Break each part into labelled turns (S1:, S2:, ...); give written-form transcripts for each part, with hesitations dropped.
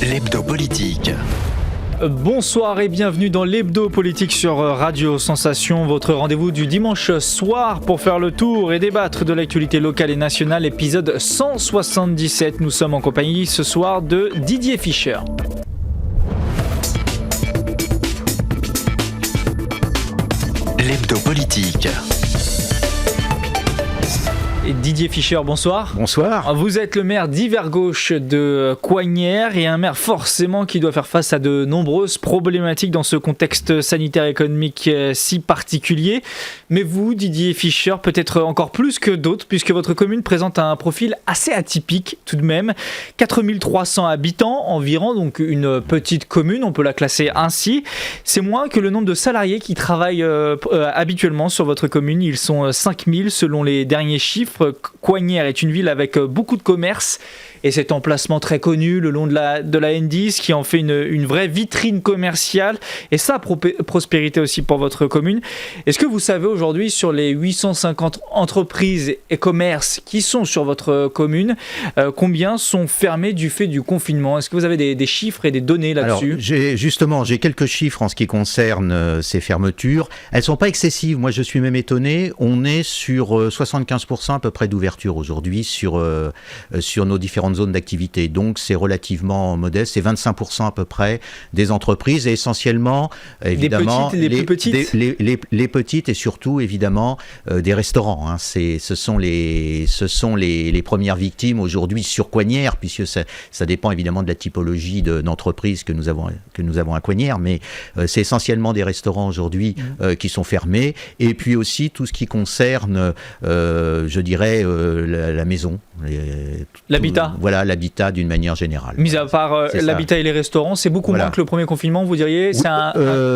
S1: L'hebdo politique.
S2: Bonsoir et bienvenue dans l'hebdo politique sur Radio Sensation, votre rendez-vous du dimanche soir pour faire le tour et débattre de l'actualité locale et nationale, épisode 177. Nous sommes en compagnie ce soir de Didier Fischer.
S1: L'hebdo politique.
S2: Et Didier Fischer, bonsoir.
S3: Bonsoir.
S2: Vous êtes le maire d'Hiver-Gauche de Coignères et un maire forcément qui doit faire face à de nombreuses problématiques dans ce contexte sanitaire et économique si particulier. Mais vous, Didier Fischer, peut-être encore plus que d'autres puisque votre commune présente un profil assez atypique tout de même. 4300 habitants environ, donc une petite commune, on peut la classer ainsi. C'est moins que le nombre de salariés qui travaillent habituellement sur votre commune. Ils sont 5000 selon les derniers chiffres. Coignères est une ville avec beaucoup de commerces et cet emplacement très connu le long de la N10 qui en fait une vraie vitrine commerciale et sa prospérité aussi pour votre commune. Est-ce que vous savez aujourd'hui sur les 850 entreprises et commerces qui sont sur votre commune, combien sont fermés du fait du confinement? Est-ce que vous avez des chiffres et des données là-dessus?
S3: Alors, j'ai quelques chiffres en ce qui concerne ces fermetures. Elles ne sont pas excessives. Moi, je suis même étonné. On est sur 75% à peu près d'ouverture aujourd'hui sur nos différentes zones d'activité. Donc, c'est relativement modeste. C'est 25% à peu près des entreprises et essentiellement, évidemment,
S2: les plus petites
S3: les petites et surtout, évidemment, des restaurants. Hein. Ce sont les premières victimes aujourd'hui sur Coignères, puisque ça dépend évidemment de la typologie d'entreprise que nous avons à Coignères, mais c'est essentiellement des restaurants aujourd'hui qui sont fermés. Et puis aussi tout ce qui concerne, je dirais, la maison.
S2: L'habitat.
S3: Voilà, l'habitat d'une manière générale.
S2: Mis à part l'habitat et les restaurants, c'est beaucoup moins que le premier confinement, vous diriez? C'est un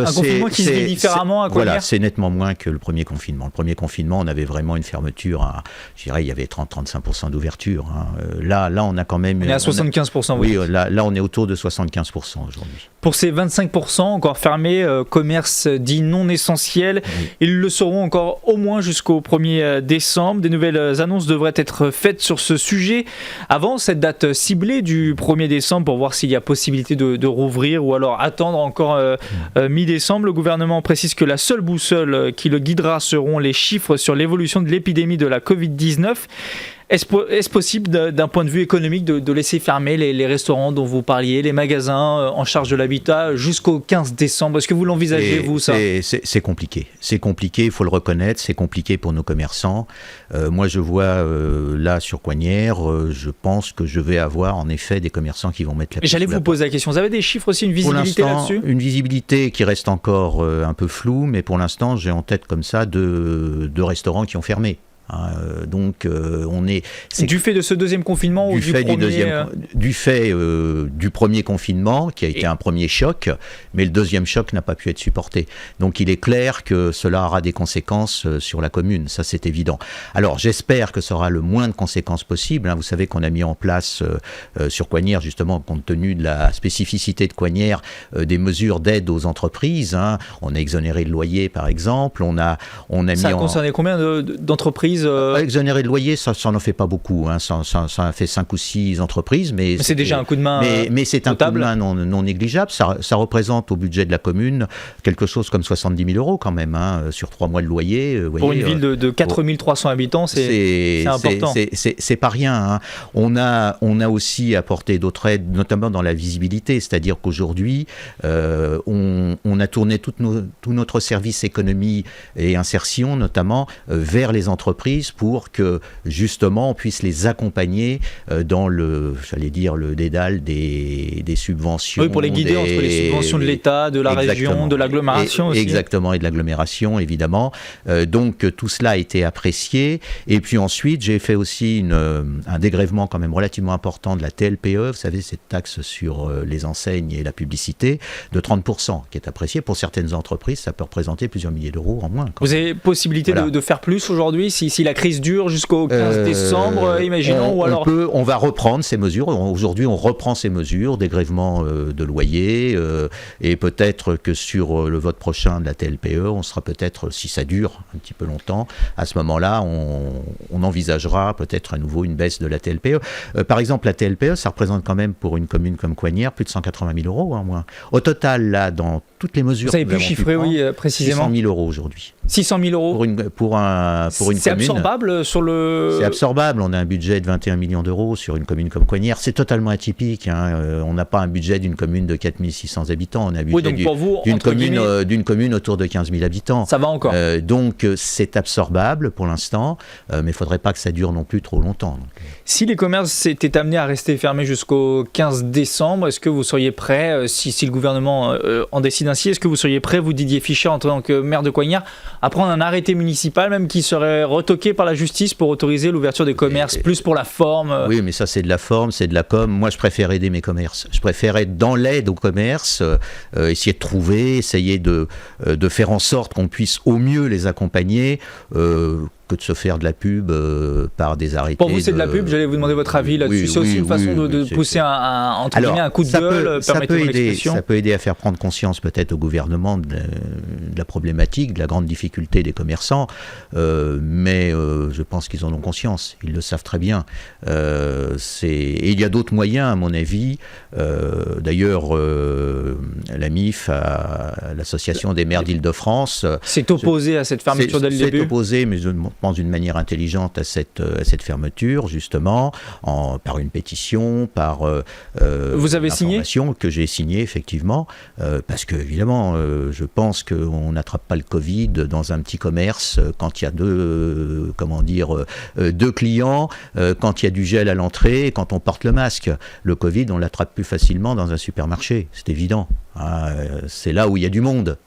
S2: confinement qui se vit différemment à Coignères?
S3: Voilà, c'est nettement moins que le premier confinement. Le premier confinement, on avait vraiment une fermeture, je dirais, il y avait 30-35% d'ouverture. Hein. Là, on a quand même...
S2: On est à 75%.
S3: Oui, là, on est autour de 75% aujourd'hui.
S2: Pour ces 25% encore fermés, commerce dit non essentiel, ils le seront encore au moins jusqu'au 1er décembre. Des nouvelles annonces devraient être faites sur ce sujet avant cette date ciblée du 1er décembre pour voir s'il y a possibilité de rouvrir ou alors attendre encore mi-décembre. Le gouvernement précise que la seule boussole qui le guidera seront les chiffres sur l'évolution de l'épidémie de la Covid-19. Est-ce possible d'un point de vue économique de laisser fermer les restaurants dont vous parliez, les magasins en charge de l'habitat jusqu'au 15 décembre? Est-ce que vous l'envisagez, vous, ça?
S3: C'est compliqué. C'est compliqué, il faut le reconnaître. C'est compliqué pour nos commerçants. Moi, je vois là sur Coignères, je pense que je vais avoir en effet des commerçants qui vont mettre la pied.
S2: J'allais vous poser la question. Vous avez des chiffres aussi, une visibilité là-dessus?
S3: Une visibilité qui reste encore un peu floue, mais pour l'instant, j'ai en tête comme ça deux restaurants qui ont fermé. Donc on est
S2: du fait de ce deuxième confinement ou du
S3: fait du premier confinement qui a été un premier choc, mais le deuxième choc n'a pas pu être supporté. Donc il est clair que cela aura des conséquences sur la commune, ça c'est évident. Alors j'espère que ça aura le moins de conséquences possible. Vous savez qu'on a mis en place sur Coignères, justement compte tenu de la spécificité de Coignères, des mesures d'aide aux entreprises. On a exonéré le loyer par exemple. Ça
S2: a concerné combien d'entreprises?
S3: Exonéré de loyer, ça n'en fait pas beaucoup. Ça a fait 5 ou 6 entreprises. Mais
S2: c'est déjà un coup de main
S3: mais c'est
S2: notable.
S3: Un coup de main non négligeable. Ça représente au budget de la commune quelque chose comme 70 000 euros quand même, sur 3 mois de loyer.
S2: Pour une ville de 4300 habitants, c'est important.
S3: C'est pas rien. On a aussi apporté d'autres aides, notamment dans la visibilité. C'est-à-dire qu'aujourd'hui, on a tourné tout notre service économie et insertion, notamment, vers les entreprises pour que justement on puisse les accompagner dans le dédale des subventions.
S2: Oui, pour les guider entre les subventions de l'État, de la région, de l'agglomération aussi.
S3: Exactement, et de l'agglomération évidemment. Donc tout cela a été apprécié. Et puis ensuite, j'ai fait aussi un dégrèvement quand même relativement important de la TLPE, vous savez, cette taxe sur les enseignes et la publicité, de 30%, qui est appréciée. Pour certaines entreprises, ça peut représenter plusieurs milliers d'euros en moins.
S2: Vous avez possibilité de faire plus aujourd'hui si si la crise dure jusqu'au 15 décembre, imaginons, ou alors...
S3: On va reprendre ces mesures. Aujourd'hui, on reprend ces mesures, dégrèvement de loyer, et peut-être que sur le vote prochain de la TLPE, on sera peut-être, si ça dure un petit peu longtemps, à ce moment-là, on envisagera peut-être à nouveau une baisse de la TLPE. Par exemple, la TLPE, ça représente quand même pour une commune comme Coignières plus de 180 000 euros, hein, moins. Au total, là, dans toutes les mesures...
S2: Vous avez pu chiffrer, oui, précisément.
S3: 600 000 euros aujourd'hui.
S2: 600 000 euros
S3: pour une
S2: c'est
S3: commune.
S2: absorbable sur le...
S3: C'est absorbable. On a un budget de 21 millions d'euros sur une commune comme Coignières. C'est totalement atypique. Hein. On n'a pas un budget d'une commune de 4 600 habitants. On a un budget d'une commune autour de 15 000 habitants.
S2: Ça va encore.
S3: Donc c'est absorbable pour l'instant, mais il ne faudrait pas que ça dure non plus trop longtemps.
S2: Si les commerces étaient amenés à rester fermés jusqu'au 15 décembre, est-ce que vous seriez prêt, si le gouvernement en décide ainsi, est-ce que vous seriez prêt, vous Didier Fischer, en tant que maire de Coignières, à prendre un arrêté municipal, même qui serait retoqué par la justice pour autoriser l'ouverture des commerces, plus pour la forme
S3: Oui, mais ça c'est de la forme, c'est de la com. Moi je préfère aider mes commerces. Je préfère être dans l'aide aux commerces, essayer de trouver, essayer de faire en sorte qu'on puisse au mieux les accompagner, que de se faire de la pub par des arrêtés.
S2: Pour vous, c'est de la pub, j'allais vous demander votre avis là-dessus.
S3: Oui,
S2: c'est aussi une façon de pousser entre guillemets, un coup de gueule, permettez-moi l'expression.
S3: Ça peut aider à faire prendre conscience peut-être au gouvernement de la problématique, de la grande difficulté des commerçants, mais je pense qu'ils en ont conscience, ils le savent très bien. Et il y a d'autres moyens, à mon avis. D'ailleurs, la MIF, l'Association des maires d'Île-de-France...
S2: s'est opposée à cette fermeture dès le début.
S3: C'est opposé, mais je pense d'une manière intelligente à cette fermeture, justement, par une pétition, par
S2: vous avez signé
S3: que j'ai signé, effectivement, parce que, évidemment, je pense qu'on n'attrape pas le Covid dans un petit commerce quand il y a deux clients, quand il y a du gel à l'entrée, quand on porte le masque. Le Covid, on l'attrape plus facilement dans un supermarché, c'est évident. C'est là où il y a du monde.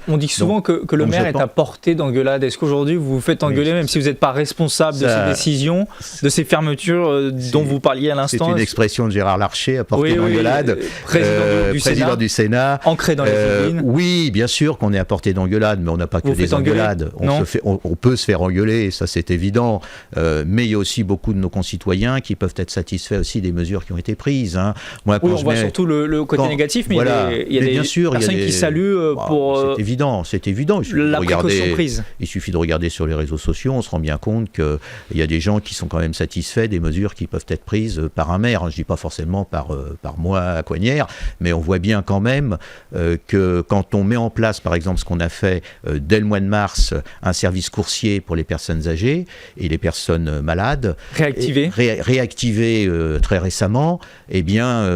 S2: On dit souvent que le maire est à portée d'engueulade. Est-ce qu'aujourd'hui vous vous faites engueuler, même si vous n'êtes pas responsable de ces décisions, de ces fermetures dont vous parliez à l'instant?
S3: C'est une expression de Gérard Larcher, à portée d'engueulade. Président du Sénat.
S2: Ancré dans les figurines.
S3: Oui, bien sûr qu'on est à portée d'engueulade, mais on n'a pas que des engueulades. On peut se faire engueuler, ça c'est évident. Mais il y a aussi beaucoup de nos concitoyens qui peuvent être satisfaits aussi des mesures qui ont été prises. Hein. Moi,
S2: on voit surtout le côté négatif, mais il y a des personnes qui saluent pour...
S3: C'est évident. Il suffit de regarder sur les réseaux sociaux, on se rend bien compte qu'il y a des gens qui sont quand même satisfaits des mesures qui peuvent être prises par un maire. Je ne dis pas forcément par moi à Coignières, mais on voit bien quand même que quand on met en place, par exemple, ce qu'on a fait dès le mois de mars, un service coursier pour les personnes âgées et les personnes malades, réactivé très récemment, eh bien,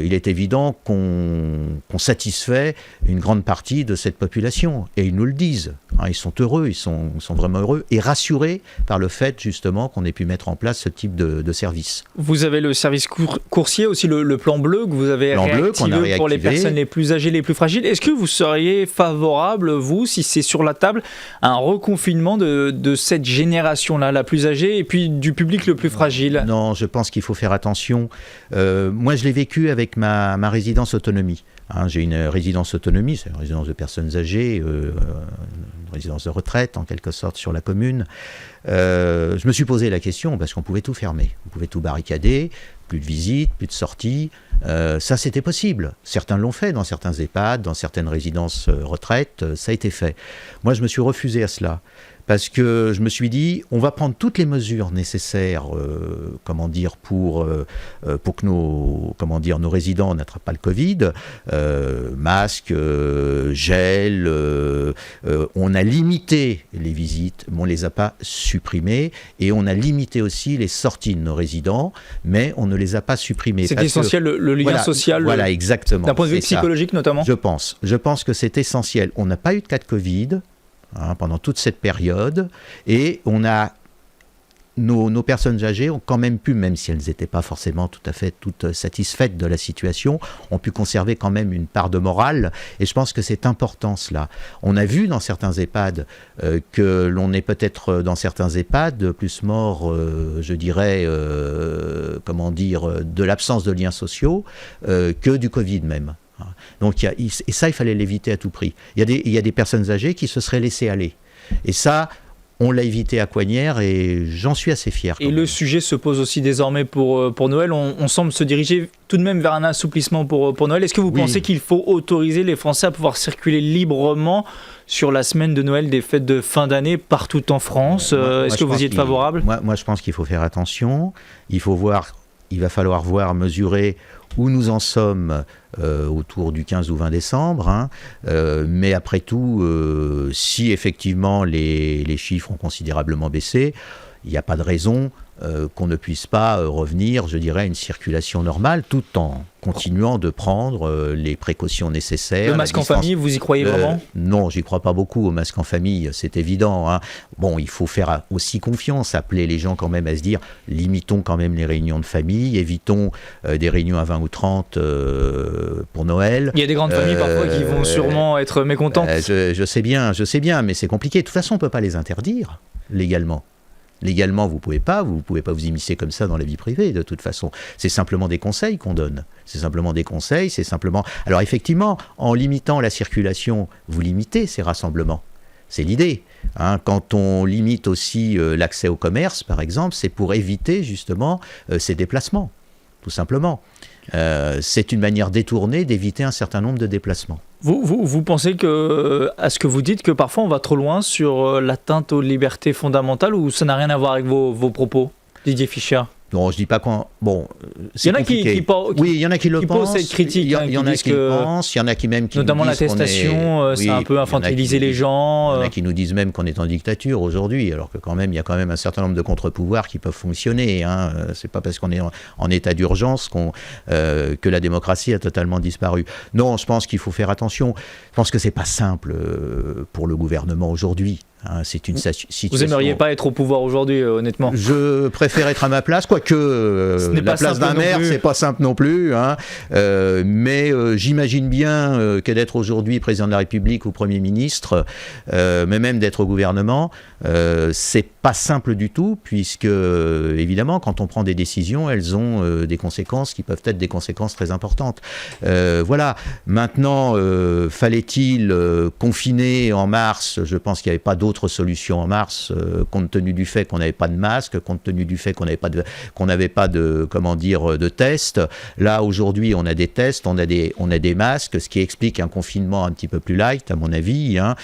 S3: il est évident qu'on satisfait une grande partie de cette population, et ils nous le disent, hein, ils sont heureux, ils sont vraiment heureux et rassurés par le fait justement qu'on ait pu mettre en place ce type de service.
S2: Vous avez le service coursier, aussi le plan bleu que vous avez réactivé pour les personnes les plus âgées, les plus fragiles. Est-ce que vous seriez favorable, vous, si c'est sur la table, à un reconfinement de cette génération-là, la plus âgée, et puis du public le plus fragile?
S3: Non, je pense qu'il faut faire attention. Moi, je l'ai vécu avec ma résidence autonomie. Hein, j'ai une résidence autonomie, c'est une résidence de personnes âgées, une résidence de retraite en quelque sorte sur la commune. Je me suis posé la question parce qu'on pouvait tout fermer, on pouvait tout barricader, plus de visites, plus de sorties. Ça c'était possible. Certains l'ont fait dans certains EHPAD, dans certaines résidences retraite, ça a été fait. Moi je me suis refusé à cela. Parce que je me suis dit, on va prendre toutes les mesures nécessaires, pour que nos résidents n'attrapent pas le Covid, masques, gel. On a limité les visites, mais on les a pas supprimées, et on a limité aussi les sorties de nos résidents, mais on ne les a pas supprimées.
S2: C'est essentiel le lien social.
S3: Voilà, exactement.
S2: D'un point de vue psychologique notamment.
S3: Je pense que c'est essentiel. On n'a pas eu de cas de Covid. Pendant toute cette période, et on a nos personnes âgées ont quand même pu, même si elles n'étaient pas forcément tout à fait toutes satisfaites de la situation, ont pu conserver quand même une part de morale, et je pense que c'est important cela. On a vu dans certains EHPAD que l'on est peut-être dans certains EHPAD plus mort, je dirais, de l'absence de liens sociaux que du Covid même. Donc, et ça, il fallait l'éviter à tout prix. Il y a des personnes âgées qui se seraient laissées aller. Et ça, On l'a évité à Coignères et j'en suis assez fier.
S2: Et le sujet se pose aussi désormais pour Noël. On semble se diriger tout de même vers un assouplissement pour Noël. Est-ce que vous pensez qu'il faut autoriser les Français à pouvoir circuler librement sur la semaine de Noël, des fêtes de fin d'année partout en France? Est-ce que vous y êtes favorable?
S3: Moi, je pense qu'il faut faire attention. Il va falloir voir, mesurer où nous en sommes autour du 15 ou 20 décembre. Hein. Mais après tout, si effectivement les chiffres ont considérablement baissé, il n'y a pas de raison qu'on ne puisse pas revenir, je dirais, à une circulation normale, tout en continuant de prendre les précautions nécessaires.
S2: Le masque en famille, vous y croyez vraiment?
S3: Non, j'y crois pas beaucoup au masque en famille, c'est évident. Hein. Bon, il faut faire aussi confiance, appeler les gens quand même à se dire, limitons quand même les réunions de famille, évitons des réunions à 20 ou 30 pour Noël.
S2: Il y a des grandes familles parfois qui vont sûrement être mécontentes.
S3: Je sais bien, mais c'est compliqué. De toute façon, on ne peut pas les interdire légalement. Légalement, vous pouvez pas vous immiscer comme ça dans la vie privée, de toute façon. C'est simplement des conseils qu'on donne. Alors effectivement, en limitant la circulation, vous limitez ces rassemblements. C'est l'idée. Hein. Quand on limite aussi l'accès au commerce, par exemple, c'est pour éviter justement ces déplacements, tout simplement. C'est une manière détournée d'éviter un certain nombre de déplacements.
S2: Vous pensez que, à ce que vous dites, que parfois on va trop loin sur l'atteinte aux libertés fondamentales, ou ça n'a rien à voir avec vos propos, Didier Fischer?
S3: Non, je dis pas qu'on. Bon, c'est compliqué.
S2: Oui, il y en a qui le pensent. Cette critique,
S3: il y en a qui le pensent, il y en a qui même qui
S2: notamment l'attestation, c'est un peu infantiliser les gens.
S3: Il y en a qui nous disent même qu'on est en dictature aujourd'hui, alors que quand même, il y a quand même un certain nombre de contre-pouvoirs qui peuvent fonctionner. Hein. C'est pas parce qu'on est en état d'urgence que la démocratie a totalement disparu. Non, je pense qu'il faut faire attention. Je pense que c'est pas simple pour le gouvernement aujourd'hui. Hein, c'est une situation...
S2: Vous aimeriez pas être au pouvoir aujourd'hui, honnêtement?
S3: Je préfère être à ma place, quoique la place d'un maire, c'est pas simple non plus. Hein, mais j'imagine bien que d'être aujourd'hui président de la République ou Premier ministre, mais même d'être au gouvernement, c'est pas simple du tout, puisque évidemment, quand on prend des décisions, elles ont des conséquences qui peuvent être des conséquences très importantes. Voilà. Maintenant, fallait-il confiner en mars? Je pense qu'il n'y avait pas d'autre solution en mars, compte tenu du fait qu'on n'avait pas de masque, compte tenu du fait qu'on n'avait pas de tests. Là, aujourd'hui, on a des tests, on a des masques, ce qui explique un confinement un petit peu plus light, à mon avis. Hein.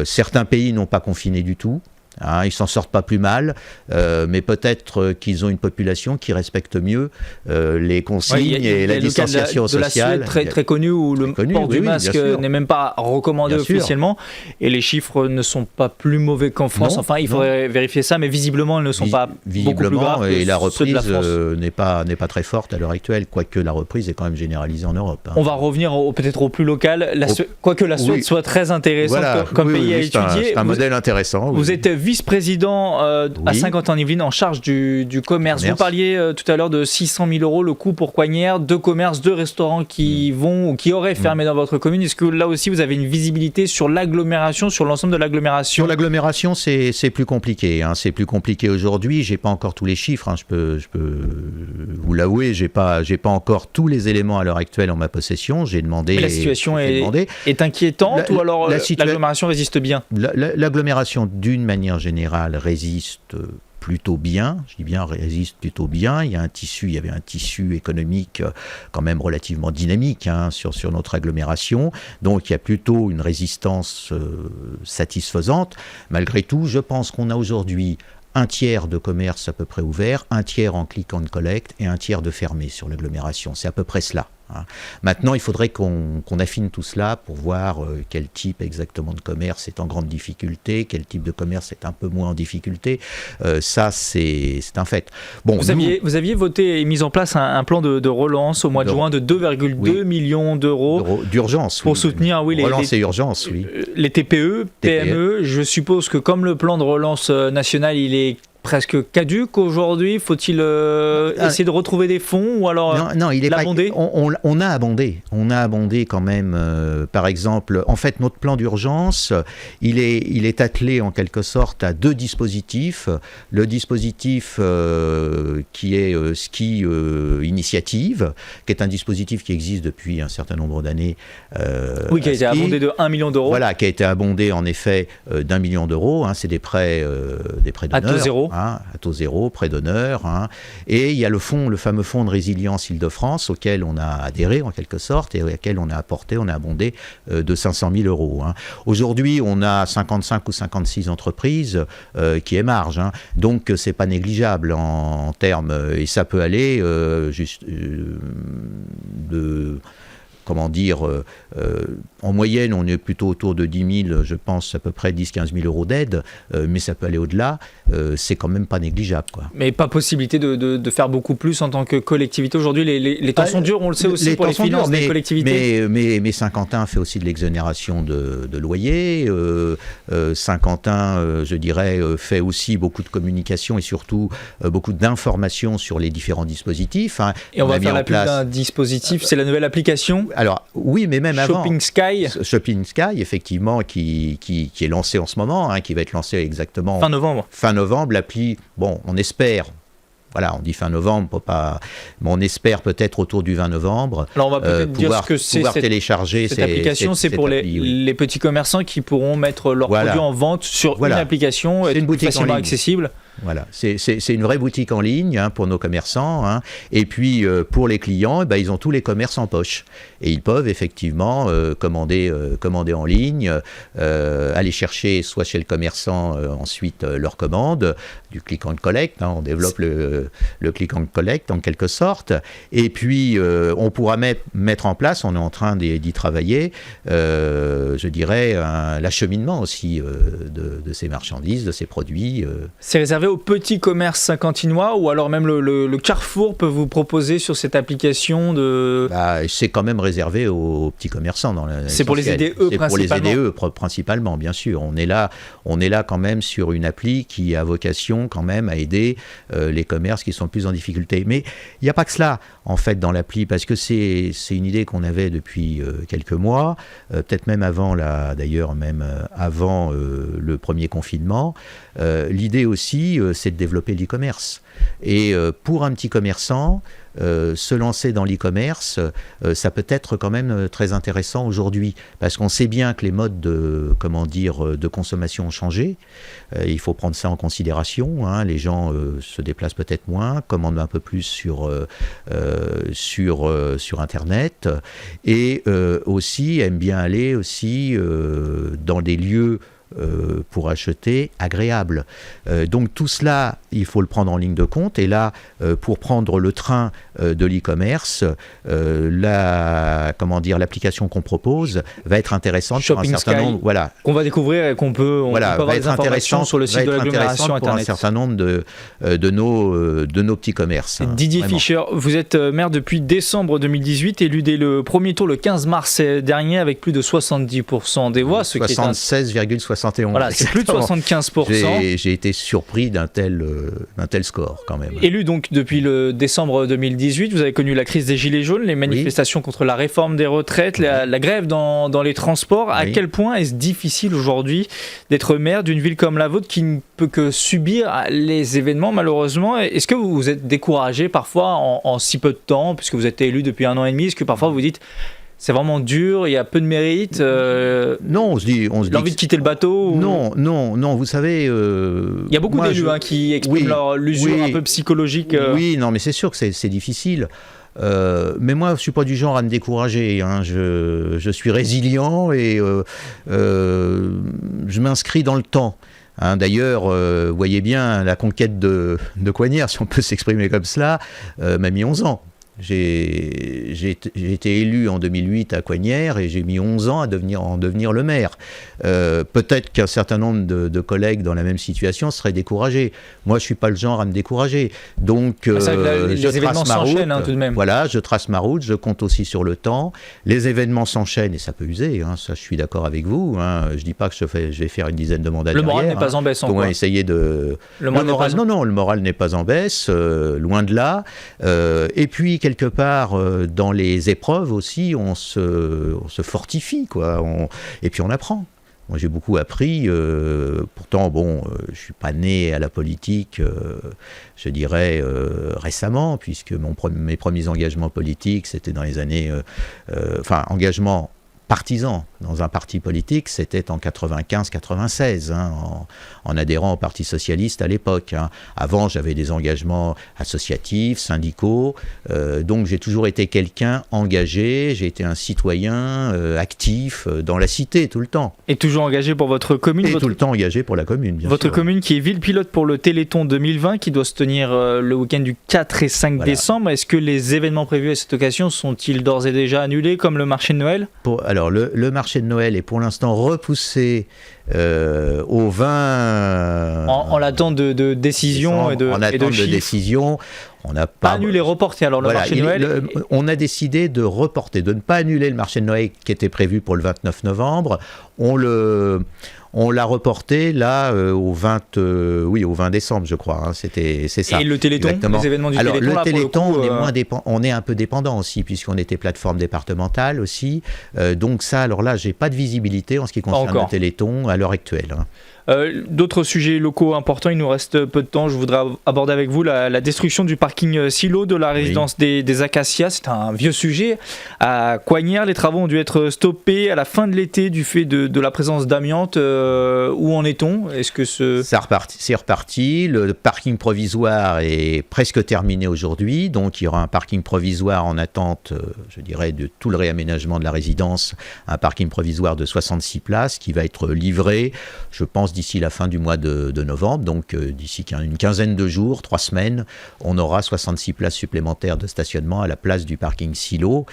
S3: Certains pays n'ont pas confiné du tout. Hein, ils s'en sortent pas plus mal, mais peut-être qu'ils ont une population qui respecte mieux les consignes et la distanciation sociale.
S2: De la Suède très connu, où le port du masque n'est même pas recommandé officiellement, et les chiffres ne sont pas plus mauvais qu'en France.
S3: Non,
S2: enfin, il faudrait vérifier ça, mais visiblement, ils ne sont pas beaucoup plus graves que
S3: et la reprise
S2: ceux de la France.
S3: n'est pas très forte à l'heure actuelle, quoique la reprise est quand même généralisée en Europe. Hein.
S2: On va revenir peut-être au plus local, quoique la Suède soit très intéressante comme pays à étudier.
S3: C'est un modèle intéressant.
S2: Vous êtes vice-président à Saint-Quentin-en-Yvelines en charge du commerce. Vous parliez tout à l'heure de 600 000 € le coût pour Coignères, 2 commerces, 2 restaurants qui vont ou qui auraient fermé dans votre commune. Est-ce que là aussi vous avez une visibilité sur l'agglomération, sur l'ensemble de l'agglomération?
S3: Sur l'agglomération, c'est plus compliqué. Hein. C'est plus compliqué aujourd'hui. J'ai pas encore tous les chiffres. Hein. Je peux vous l'avouer. J'ai pas encore tous les éléments à l'heure actuelle en ma possession. J'ai demandé.
S2: Mais la situation est inquiétante ou alors l'agglomération résiste bien?
S3: L'agglomération, d'une manière générale, résiste plutôt bien. Je dis bien résiste plutôt bien. Il y avait un tissu économique quand même relativement dynamique hein, sur notre agglomération. Donc il y a plutôt une résistance satisfaisante. Malgré tout, je pense qu'on a aujourd'hui un tiers de commerce à peu près ouvert, un tiers en click and collect et un tiers de fermé sur l'agglomération. C'est à peu près cela. Hein. Maintenant, il faudrait qu'on affine tout cela pour voir quel type exactement de commerce est en grande difficulté, quel type de commerce est un peu moins en difficulté. Ça, c'est un fait. Bon,
S2: vous aviez voté et mis en place un plan de relance au mois de juin de 2,2 millions d'euros
S3: d'urgence
S2: pour soutenir
S3: relance et urgence,
S2: les TPE, PME. Je suppose que comme le plan de relance national, il est presque caduque aujourd'hui? Faut-il essayer de retrouver des fonds ou alors
S3: non, il est
S2: l'abonder?
S3: On a abondé. On a abondé quand même. Par exemple, en fait, notre plan d'urgence, il est attelé en quelque sorte à 2 dispositifs. Le dispositif qui est Ski Initiative, qui est un dispositif qui existe depuis un certain nombre d'années.
S2: Oui, qui a été abondé de 1 million d'euros.
S3: Voilà, qui a été abondé en effet d'1 million d'euros. Hein, c'est des prêts d'honneur.
S2: À taux zéro.
S3: À taux zéro, prêt d'honneur. Et il y a le fameux fonds de résilience Île-de-France, auquel on a adhéré en quelque sorte et auquel on a abondé de 500 000 euros. Aujourd'hui, on a 55 ou 56 entreprises qui émargent. Donc, c'est pas négligeable en termes, et ça peut aller en moyenne, on est plutôt autour de 10 000, je pense, à peu près 10-15 000 euros d'aide, mais ça peut aller au-delà, c'est quand même pas négligeable, quoi.
S2: Mais pas possibilité de faire beaucoup plus en tant que collectivité. Aujourd'hui, les temps sont durs, on le sait aussi pour les finances des collectivités.
S3: Mais Saint-Quentin fait aussi de l'exonération de loyer. Saint-Quentin, je dirais, fait aussi beaucoup de communication et surtout beaucoup d'informations sur les différents dispositifs.
S2: Et on va faire la pub d'un dispositif, c'est la nouvelle application.
S3: Alors, oui, mais même avant.
S2: Shopping Sky,
S3: effectivement, qui est lancé en ce moment, qui va être lancé exactement
S2: fin
S3: novembre. L'appli, bon, on espère. Voilà, on dit fin novembre, mais on espère peut-être autour du 20 novembre.
S2: Alors on va peut-être dire ce que c'est
S3: télécharger
S2: cette application. C'est pour les petits commerçants qui pourront mettre leurs produits en vente sur une application,
S3: c'est une boutique
S2: facilement accessible.
S3: Voilà, c'est une vraie boutique en ligne pour nos commerçants. Et puis pour les clients, ils ont tous les commerces en poche. Et ils peuvent effectivement commander en ligne, aller chercher soit chez le commerçant ensuite leur commande, du click and collect. On développe le click and collect en quelque sorte. Et puis on pourra mettre en place, on est en train d'y travailler, je dirais, l'acheminement aussi de ces marchandises, de ces produits.
S2: C'est réservé aux petits commerces saint-quentinois ou alors même le Carrefour peut vous proposer sur cette application
S3: c'est quand même réservé aux petits commerçants.
S2: C'est pour les aider eux principalement.
S3: C'est pour les aider eux principalement, bien sûr. On est là quand même sur une appli qui a vocation quand même à aider les commerces qui sont plus en difficulté. Mais il n'y a pas que cela en fait dans l'appli, parce que c'est une idée qu'on avait depuis quelques mois, peut-être même avant le premier confinement. L'idée aussi, c'est de développer l'e-commerce. Et pour un petit commerçant, se lancer dans l'e-commerce, ça peut être quand même très intéressant aujourd'hui, parce qu'on sait bien que les modes de consommation ont changé. Il faut prendre ça en considération. Les gens se déplacent peut-être moins, commandent un peu plus sur Internet, et aussi aiment bien aller aussi dans des lieux pour acheter agréable. Donc tout cela, il faut le prendre en ligne de compte. Et là, pour prendre le train de l'e-commerce, l'application qu'on propose va être intéressante pour un certain nombre. Voilà.
S2: Qu'on va découvrir et qu'on peut avoir des informations sur le site de l'agglomération Internet.
S3: Pour un certain nombre de nos petits commerces.
S2: Didier Fischer, vous êtes maire depuis décembre 2018, élu dès le premier tour le 15 mars dernier avec plus de 70% des voix.
S3: 76,71.
S2: Voilà, c'est plus de 75%.
S3: J'ai été surpris d'un tel score quand même.
S2: Élu donc depuis le décembre 2018, vous avez connu la crise des Gilets jaunes, les manifestations contre la réforme des retraites, la grève dans les transports. À quel point est-ce difficile aujourd'hui d'être maire d'une ville comme la vôtre qui ne peut que subir les événements malheureusement? Est-ce que vous êtes découragé parfois en si peu de temps, puisque vous êtes élu depuis 1 an et demi? Est-ce que parfois vous dites c'est vraiment dur, il y a peu de mérite?
S3: Non, on se dit
S2: l'envie de quitter le bateau?
S3: Non, vous savez...
S2: il y a beaucoup d'élus qui expriment l'usure un peu psychologique.
S3: Oui, non, mais c'est sûr que c'est difficile. Mais moi, je ne suis pas du genre à me décourager. Je suis résilient et je m'inscris dans le temps. D'ailleurs, vous voyez bien, la conquête de Coignères, si on peut s'exprimer comme cela, m'a mis 11 ans. J'ai j'ai été élu en 2008 à Coignières et j'ai mis 11 ans à en devenir le maire. Peut-être qu'un certain nombre de collègues dans la même situation seraient découragés. Moi, je ne suis pas le genre à me décourager. Donc,
S2: les événements s'enchaînent tout de même.
S3: Voilà, je trace ma route, je compte aussi sur le temps. Les événements s'enchaînent et ça peut user, ça je suis d'accord avec vous. Je ne dis pas que je vais faire une dizaine de mandats derrière.
S2: Le moral n'est pas en baisse
S3: Donc, on va essayer de...
S2: Le moral,
S3: non, le moral n'est pas en baisse, loin de là. Et puis, quelque part, dans les épreuves aussi, on se fortifie, quoi. Et puis, on apprend. Moi, j'ai beaucoup appris. Pourtant, je ne suis pas né à la politique, je dirais, récemment, puisque mes premiers engagements politiques, c'était dans les années... engagements partisans dans un parti politique, c'était en 95-96, en adhérant au Parti socialiste à l'époque. Avant, j'avais des engagements associatifs, syndicaux, donc j'ai toujours été quelqu'un engagé, j'ai été un citoyen actif dans la cité tout le temps.
S2: Et toujours engagé pour votre commune.
S3: Et tout le temps engagé pour la commune, bien sûr.
S2: Votre commune qui est ville pilote pour le Téléthon 2020, qui doit se tenir le week-end du 4 et 5 décembre. Est-ce que les événements prévus à cette occasion sont-ils d'ores et déjà annulés, comme le marché de Noël ?
S3: Alors, le marché de Noël est pour l'instant repoussé au 20...
S2: En l'attente de décision et de
S3: décision. On n'a
S2: pas annulé, reporté alors le marché de Noël.
S3: On a décidé de reporter, de ne pas annuler le marché de Noël qui était prévu pour le 29 novembre. On l'a reporté là au 20 décembre, je crois. C'est ça.
S2: Et le Téléthon,
S3: exactement.
S2: Les événements du Téléthon.
S3: Alors le Téléthon,
S2: coup,
S3: on est un peu dépendant aussi, puisqu'on était plateforme départementale aussi. Donc ça, alors là, j'ai pas de visibilité en ce qui concerne le Téléthon à l'heure actuelle.
S2: D'autres sujets locaux importants, il nous reste peu de temps. Je voudrais aborder avec vous la destruction du parking silo de la résidence des Acacias. C'est un vieux sujet. À Coignières, les travaux ont dû être stoppés à la fin de l'été du fait de la présence d'amiante. Où en est-on ? Est-ce que
S3: c'est reparti. Le parking provisoire est presque terminé aujourd'hui. Donc il y aura un parking provisoire en attente, je dirais, de tout le réaménagement de la résidence. Un parking provisoire de 66 places qui va être livré, je pense, d'ici la fin du mois de novembre, donc d'ici une quinzaine de jours, 3 semaines, on aura 66 places supplémentaires de stationnement à la place du parking silo.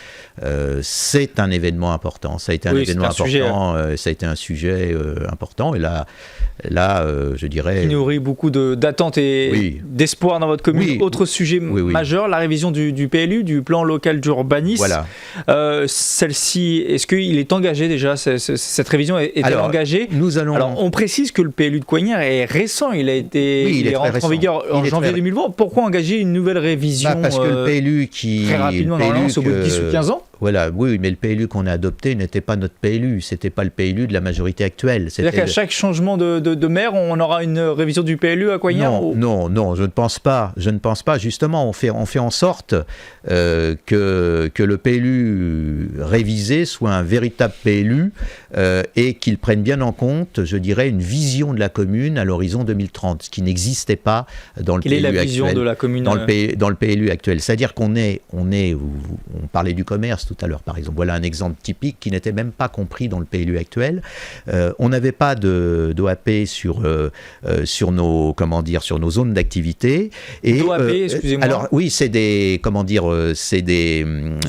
S3: C'est un événement important. Ça a été un événement important. Ça a été un sujet important. Et là, je dirais...
S2: Qui nourrit beaucoup d'attentes et d'espoir dans votre commune. Autre sujet majeur, la révision du PLU, du plan local d'urbanisme.
S3: Voilà.
S2: Celle-ci, est-ce qu'il est engagé déjà ? Cette révision est-elle engagée ? Alors, on précise que le PLU de Coignières est récent, il est rentré en vigueur en janvier 2020. Pourquoi engager une nouvelle révision
S3: parce que le PLU
S2: très rapidement, au bout de 10 ou 15 ans ?
S3: Voilà, oui, mais le PLU qu'on a adopté n'était pas notre PLU, c'était pas le PLU de la majorité actuelle.
S2: C'est-à-dire qu'à chaque changement de maire, on aura une révision du PLU à Coignières ?
S3: Non, je ne pense pas. Justement, on fait en sorte que le PLU révisé soit un véritable PLU et qu'il prenne bien en compte, je dirais, une vision de la commune à l'horizon 2030, ce qui n'existait pas dans le PLU actuel. Quelle est la vision de la commune dans le PLU actuel ? C'est-à-dire qu'on on parlait du commerce tout à l'heure, par exemple. Voilà un exemple typique qui n'était même pas compris dans le PLU actuel. On n'avait pas d'OAP sur nos zones d'activité.
S2: D'OAP, excusez-moi.
S3: Alors oui, c'est des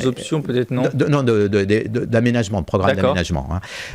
S2: options peut-être, non
S3: d'aménagement, de programme d'aménagement.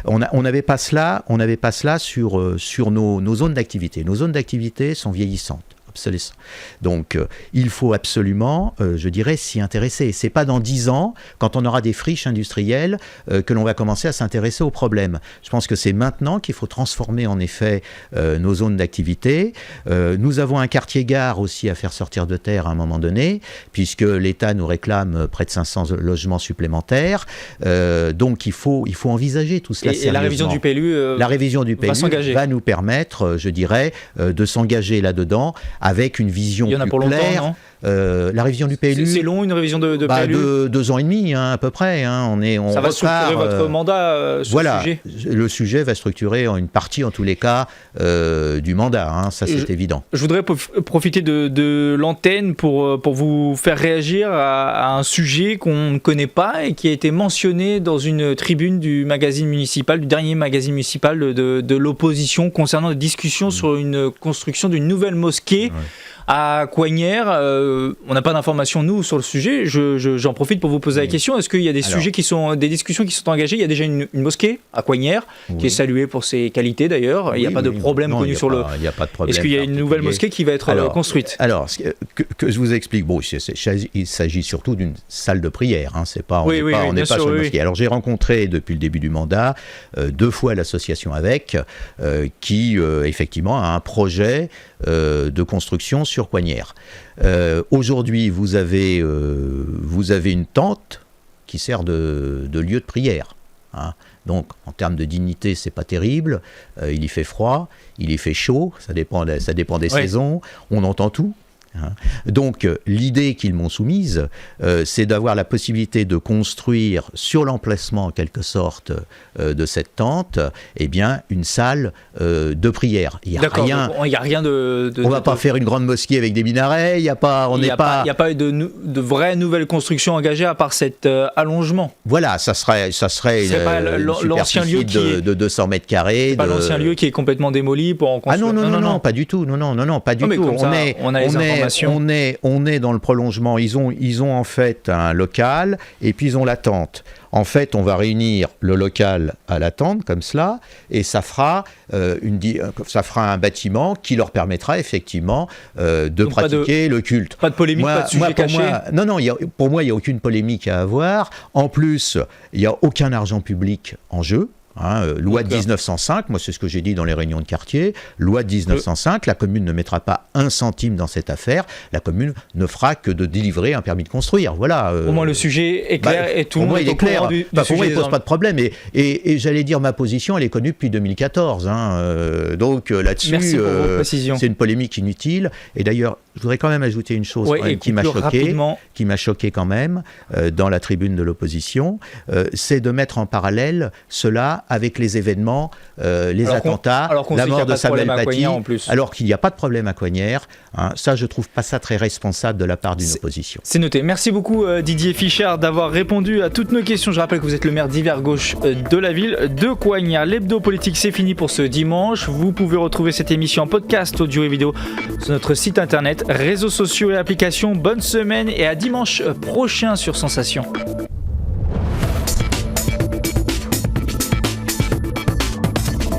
S3: On n'avait pas cela sur nos zones d'activité. Nos zones d'activité sont vieillissantes. Obsolescent. Donc, il faut absolument, je dirais, s'y intéresser. C'est pas dans 10 ans, quand on aura des friches industrielles, que l'on va commencer à s'intéresser aux problèmes. Je pense que c'est maintenant qu'il faut transformer, en effet, nos zones d'activité. Nous avons un quartier-gare aussi à faire sortir de terre à un moment donné, puisque l'État nous réclame près de 500 logements supplémentaires. Donc, il faut envisager tout cela sérieusement.
S2: Et la révision du PLU,
S3: la révision du PLU va nous permettre, je dirais, de s'engager là-dedans avec une vision plus claire. Il y en a pour longtemps, non ? La révision du PLU.
S2: C'est long, une révision de PLU ?
S3: 2 ans et demi, à peu près.
S2: Ça va structurer votre mandat, sujet ?
S3: Le sujet va structurer une partie, en tous les cas, du mandat. Ça, c'est évident.
S2: Je voudrais profiter de l'antenne pour vous faire réagir à un sujet qu'on ne connaît pas et qui a été mentionné dans une tribune du magazine municipal, du dernier magazine municipal de l'opposition concernant des discussions sur une construction d'une nouvelle mosquée À Coignères, on n'a pas d'informations nous sur le sujet. J'en profite pour vous poser la question. Est-ce qu'il y a des des discussions qui sont engagées? Il y a déjà une mosquée à Coignères qui est saluée pour ses qualités d'ailleurs. Il n'y a pas de problème connu sur le.
S3: Il n'y a pas de problème.
S2: Est-ce qu'il y a une nouvelle mosquée qui va être construite?
S3: Alors, que je vous explique. Bon, il s'agit surtout d'une salle de prière. Hein. On n'est pas sur une mosquée. Alors, j'ai rencontré depuis le début du mandat 2 fois l'association avec qui effectivement a un projet de construction sur Coignères. Aujourd'hui, vous avez une tente qui sert de lieu de prière. Hein. Donc, en termes de dignité, c'est pas terrible. Il y fait froid, il y fait chaud, ça dépend des saisons. On entend tout. Hein. Donc, l'idée qu'ils m'ont soumise, c'est d'avoir la possibilité de construire sur l'emplacement, en quelque sorte, de cette tente, une salle de prière. Il n'y a rien de... On ne va pas faire une grande mosquée avec des minarets, il n'y a pas eu
S2: de vraies nouvelles constructions engagées à part cet allongement.
S3: Voilà, ça serait une superficie de 200 mètres carrés.
S2: C'est pas l'ancien lieu qui est complètement démoli pour en construire.
S3: Non, pas du tout. Non, pas du tout.
S2: On a les informations.
S3: On est dans le prolongement. Ils ont en fait un local et puis ils ont la tente. En fait, on va réunir le local à la tente comme cela et ça fera un bâtiment qui leur permettra effectivement de pratiquer le culte.
S2: Pas de polémique, pas de sujet caché.
S3: Pour moi, il n'y a aucune polémique à avoir. En plus, il n'y a aucun argent public en jeu. Loi de 1905, moi c'est ce que j'ai dit dans les réunions de quartier, loi de 1905, la commune ne mettra pas 1 centime dans cette affaire, la commune ne fera que de délivrer un permis de construire, voilà.
S2: Au moins le sujet est clair et tout le monde est au courant du
S3: pour
S2: sujet.
S3: moi il ne pose pas de problème et j'allais dire ma position elle est connue depuis 2014, donc là-dessus c'est une polémique inutile et d'ailleurs je voudrais quand même ajouter une chose qui m'a choqué quand même dans la tribune de l'opposition, c'est de mettre en parallèle cela avec les événements, attentats, la mort de Samuel Paty, alors qu'il n'y a pas de problème à Coignères. Ça, je trouve pas ça très responsable de la part d'une opposition.
S2: C'est noté. Merci beaucoup Didier Fichard d'avoir répondu à toutes nos questions. Je rappelle que vous êtes le maire d'Hiver Gauche de la ville de Coignères. L'hebdo politique, c'est fini pour ce dimanche. Vous pouvez retrouver cette émission en podcast, audio et vidéo sur notre site internet, réseaux sociaux et applications. Bonne semaine et à dimanche prochain sur Sensation.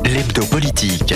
S1: L'hebdo politique.